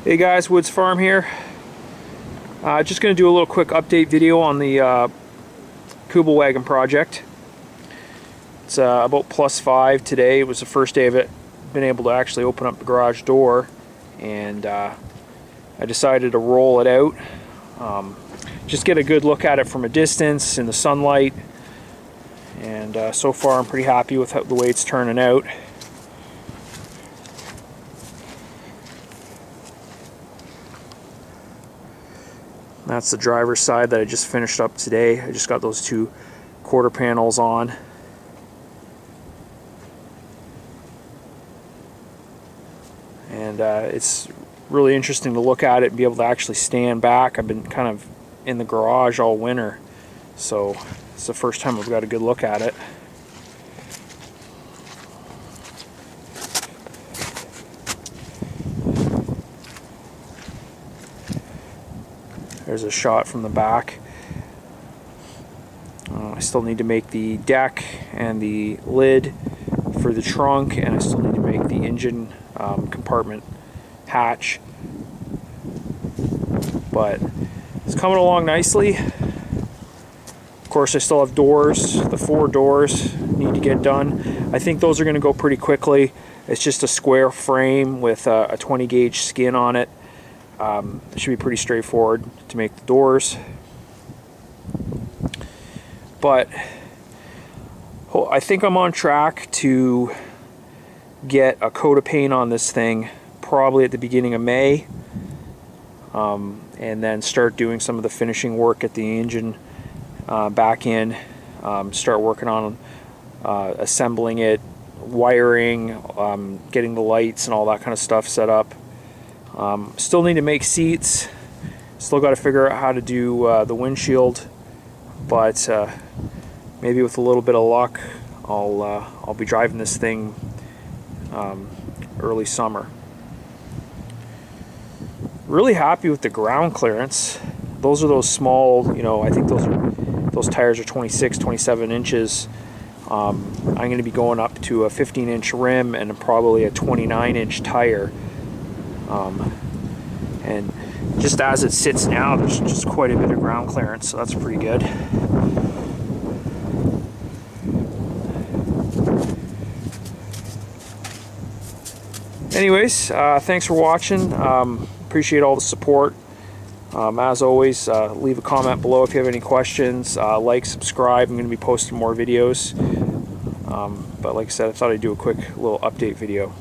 Hey guys, Woods Farm here. Just going to do a little quick update video on the Kubelwagen project. It's about +5 today. It was the first day of it. Been able to actually open up the garage door, and I decided to roll it out. Just get a good look at it from a distance in the sunlight, and so far I'm pretty happy with the way it's turning out. That's the driver's side that I just finished up today. I just got those two quarter panels on. And it's really interesting to look at it and be able to actually stand back. I've been kind of in the garage all winter, so it's the first time I've got a good look at it. There's a shot from the back. I still need to make the deck and the lid for the trunk, and I still need to make the engine compartment hatch. But it's coming along nicely. Of course, I still have doors. The 4 doors need to get done. I think those are going to go pretty quickly. It's just a square frame with a 20 gauge skin on it. It should be pretty straightforward to make the doors, but I think I'm on track to get a coat of paint on this thing probably at the beginning of May, and then start doing some of the finishing work at the engine back in, start working on assembling it, wiring, getting the lights and all that kind of stuff set up. Still need to make seats. Still got to figure out how to do the windshield, but maybe with a little bit of luck, I'll be driving this thing early summer. Really happy with the ground clearance. Those are those small, I think those tires are 26, 27 inches. I'm going to be going up to a 15-inch rim and probably a 29-inch tire. And just as it sits now, there's just quite a bit of ground clearance, so that's pretty good. Anyways, thanks for watching. Appreciate all the support. As always, leave a comment below if you have any questions. Like, subscribe. I'm going to be posting more videos. But like I said, I thought I'd do a quick little update video.